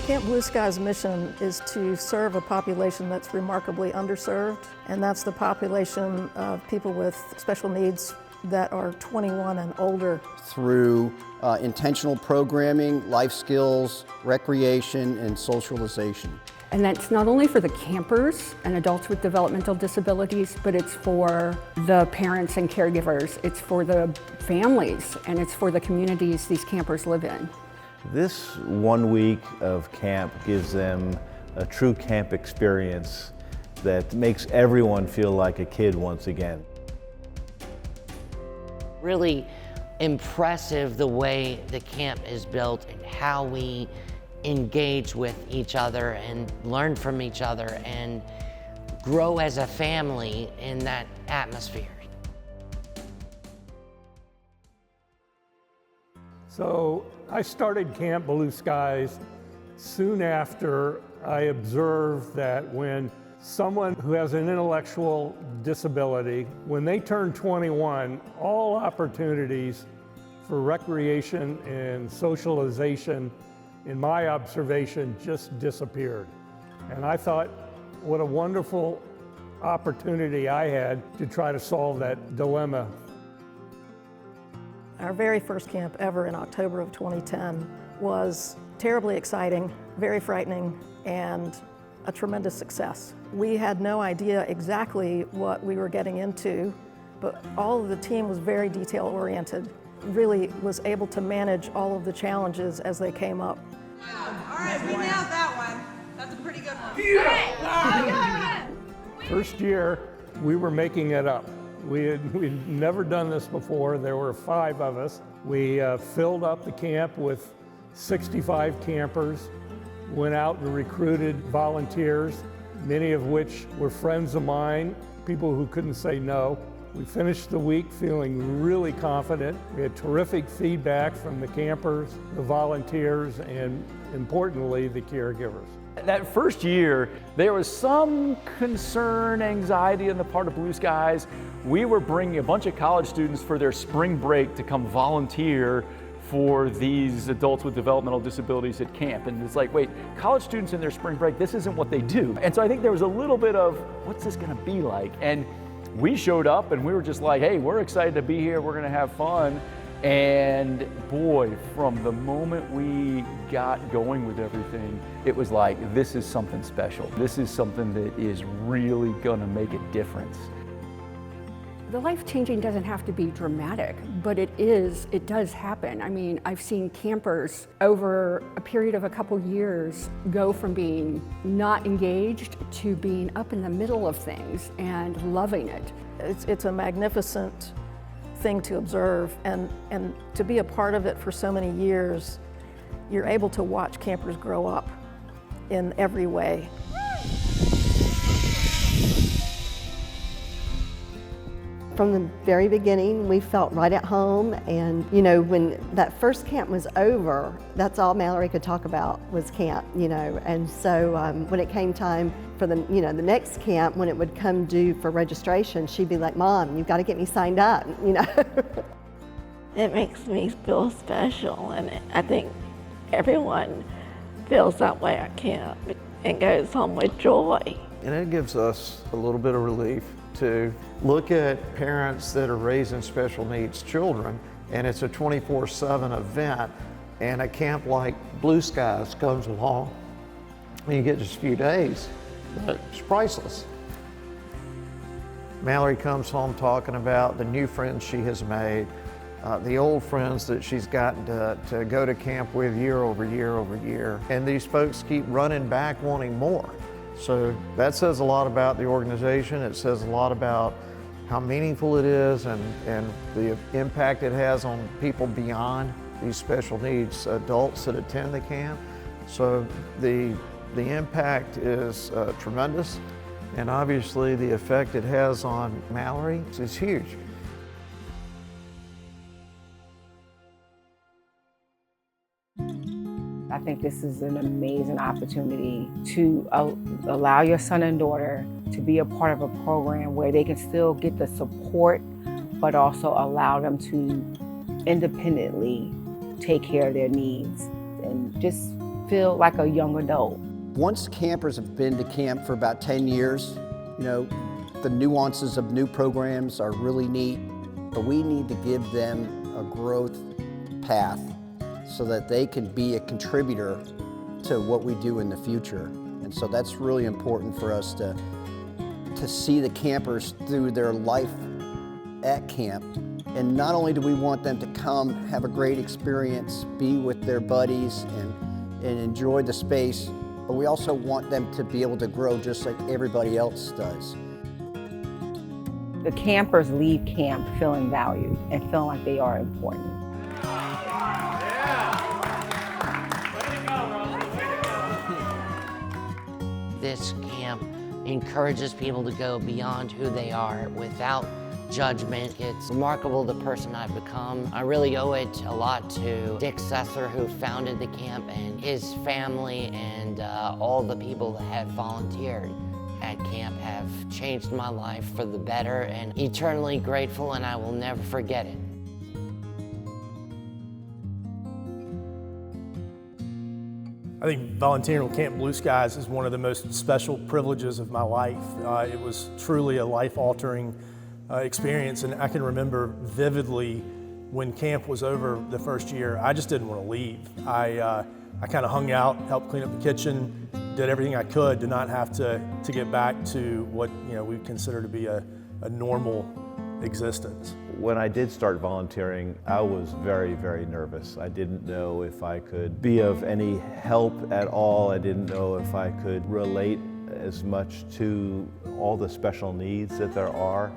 Camp Blue Sky's mission is to serve a population that's remarkably underserved, and that's the population of people with special needs that are 21 and older. Through intentional programming, life skills, recreation, and socialization. And that's not only for the campers and adults with developmental disabilities, but it's for the parents and caregivers, it's for the families, and it's for the communities these campers live in. This 1 week of camp gives them a true camp experience that makes everyone feel like a kid once again. Really impressive the way the camp is built and how we engage with each other and learn from each other and grow as a family in that atmosphere. So I started Camp Blue Skies soon after I observed that when someone who has an intellectual disability, when they turn 21, all opportunities for recreation and socialization, in my observation, just disappeared. And I thought, what a wonderful opportunity I had to try to solve that dilemma. Our very first camp ever in October of 2010 was terribly exciting, very frightening, and a tremendous success. We had no idea exactly what we were getting into, but all of the team was very detail-oriented, really was able to manage all of the challenges as they came up. All right, we nailed that one. That's a pretty good one. Yeah. First year, we were making it up. We'd never done this before. There were 5 of us. We filled up the camp with 65 campers, went out and recruited volunteers, many of which were friends of mine, people who couldn't say no. We finished the week feeling really confident. We had terrific feedback from the campers, the volunteers, and importantly, the caregivers. That first year, there was some concern, anxiety on the part of Blue Skies. We were bringing a bunch of college students for their spring break to come volunteer for these adults with developmental disabilities at camp. And it's like, wait, college students in their spring break, this isn't what they do. And so I think there was a little bit of, what's this gonna be like? And we showed up and we were just like, hey, we're excited to be here, we're gonna have fun. And boy, from the moment we got going with everything, it was like, this is something special. This is something that is really gonna make a difference. The life-changing doesn't have to be dramatic, but it does happen. I mean, I've seen campers over a period of a couple years go from being not engaged to being up in the middle of things and loving it. It's a magnificent thing to observe, and to be a part of it for so many years, you're able to watch campers grow up in every way. From the very beginning, we felt right at home, and you know, when that first camp was over, that's all Mallory could talk about was camp, you know, and so when it came time for the next camp, when it would come due for registration, she'd be like, Mom, you've got to get me signed up, you know. It makes me feel special, and I think everyone feels that way at camp and goes home with joy. And it gives us a little bit of relief to look at parents that are raising special needs children, and it's a 24/7 event, and a camp like Blue Skies comes along and you get just a few days, but it's priceless. Mallory comes home talking about the new friends she has made, the old friends that she's gotten to go to camp with year over year over year, and these folks keep running back wanting more. So that says a lot about the organization. It says a lot about how meaningful it is and the impact it has on people beyond these special needs adults that attend the camp. So the impact is tremendous, and obviously the effect it has on Mallory is huge. I think this is an amazing opportunity to allow your son and daughter to be a part of a program where they can still get the support, but also allow them to independently take care of their needs and just feel like a young adult. Once campers have been to camp for about 10 years, you know, the nuances of new programs are really neat, but we need to give them a growth path so that they can be a contributor to what we do in the future. And so that's really important for us to see the campers through their life at camp. And not only do we want them to come, have a great experience, be with their buddies and enjoy the space, but we also want them to be able to grow just like everybody else does. The campers leave camp feeling valued and feeling like they are important. This camp encourages people to go beyond who they are without judgment. It's remarkable the person I've become. I really owe it a lot to Dick Sesser, who founded the camp, and his family, and all the people that have volunteered at camp have changed my life for the better, and eternally grateful, and I will never forget it. I think volunteering with Camp Blue Skies is one of the most special privileges of my life. It was truly a life-altering experience, and I can remember vividly when camp was over the first year, I just didn't want to leave. I kind of hung out, helped clean up the kitchen, did everything I could to not have to get back to what we consider to be a normal existence. When I did start volunteering, I was very, very nervous. I didn't know if I could be of any help at all. I didn't know if I could relate as much to all the special needs that there are.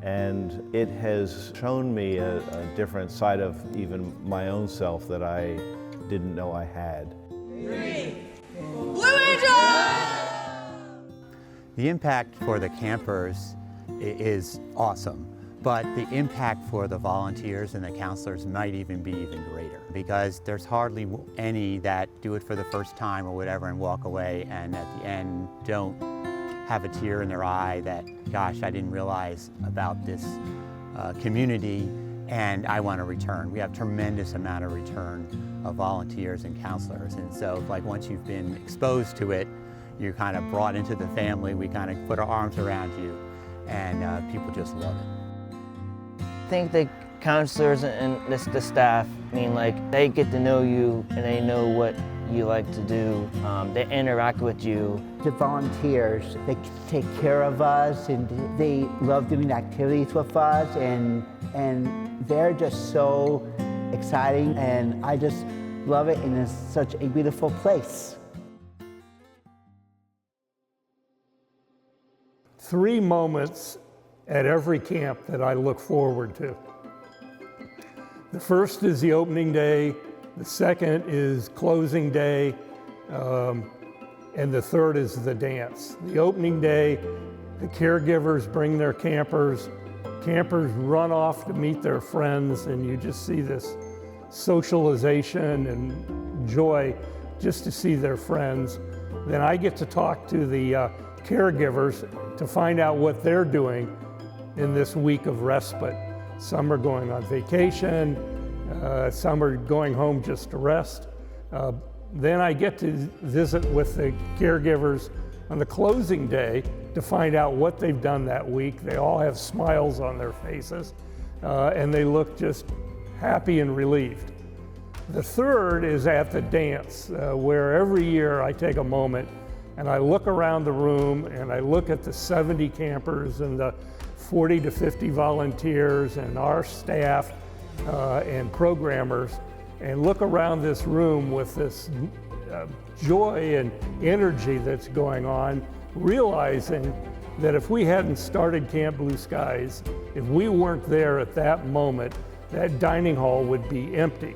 And it has shown me a different side of even my own self that I didn't know I had. Blue Angels! The impact for the campers is awesome, but the impact for the volunteers and the counselors might even be even greater, because there's hardly any that do it for the first time or whatever and walk away and at the end don't have a tear in their eye that, gosh, I didn't realize about this community and I want to return. We have tremendous amount of return of volunteers and counselors, and so like once you've been exposed to it, you're kind of brought into the family. We kind of put our arms around you, and people just love it. I think the counselors and the staff, they get to know you and they know what you like to do. They interact with you. The volunteers, they take care of us and they love doing activities with us, and they're just so exciting, and I just love it, and it's such a beautiful place. 3 moments at every camp that I look forward to. The first is the opening day, the second is closing day, and the third is the dance. The opening day, the caregivers bring their campers, campers run off to meet their friends, and you just see this socialization and joy just to see their friends. Then I get to talk to the caregivers to find out what they're doing in this week of respite. Some are going on vacation, some are going home just to rest. Then I get to visit with the caregivers on the closing day to find out what they've done that week. They all have smiles on their faces, and they look just happy and relieved. The third is at the dance, where every year I take a moment and I look around the room and I look at the 70 campers and the 40 to 50 volunteers and our staff and programmers, and look around this room with this joy and energy that's going on, realizing that if we hadn't started Camp Blue Skies, if we weren't there at that moment, that dining hall would be empty.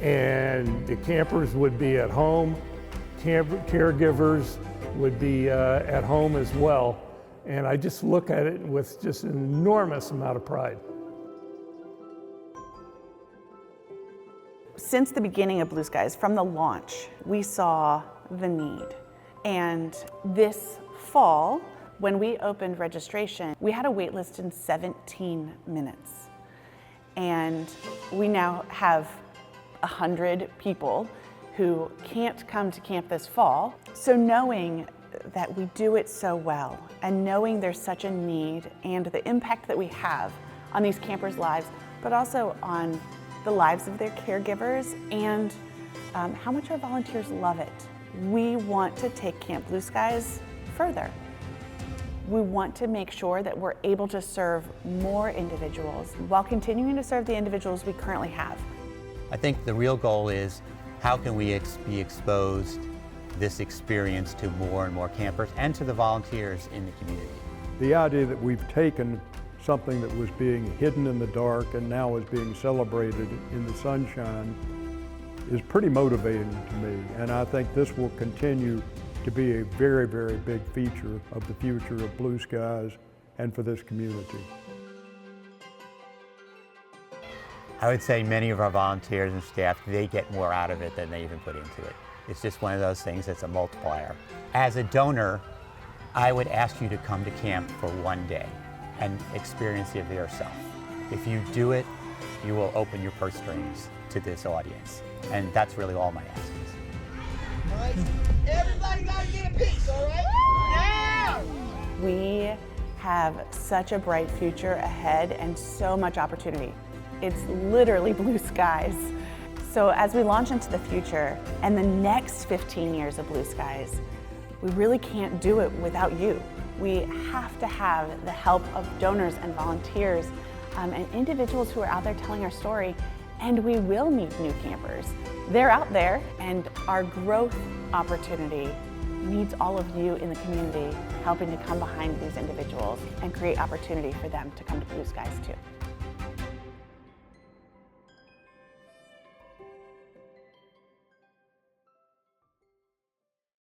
And the campers would be at home, caregivers would be at home as well. And I just look at it with just an enormous amount of pride. Since the beginning of Blue Skies, from the launch, we saw the need. And this fall, when we opened registration, we had a wait list in 17 minutes. And we now have 100 people who can't come to camp this fall. So knowing that we do it so well and knowing there's such a need and the impact that we have on these campers' lives, but also on the lives of their caregivers and how much our volunteers love it. We want to take Camp Blue Skies further. We want to make sure that we're able to serve more individuals while continuing to serve the individuals we currently have. I think the real goal is how can we be exposed this experience to more and more campers and to the volunteers in the community. The idea that we've taken something that was being hidden in the dark and now is being celebrated in the sunshine is pretty motivating to me, and I think this will continue to be a very, very big feature of the future of Blue Skies and for this community. I would say many of our volunteers and staff, they get more out of it than they even put into it. It's just one of those things that's a multiplier. As a donor, I would ask you to come to camp for one day and experience it yourself. If you do it, you will open your purse strings to this audience. And that's really all my ask is. All right. Everybody gotta get a piece, all right? Yeah! We have such a bright future ahead and so much opportunity. It's literally blue skies. So as we launch into the future and the next 15 years of Blue Skies, we really can't do it without you. We have to have the help of donors and volunteers and individuals who are out there telling our story, and we will meet new campers. They're out there, and our growth opportunity needs all of you in the community helping to come behind these individuals and create opportunity for them to come to Blue Skies too.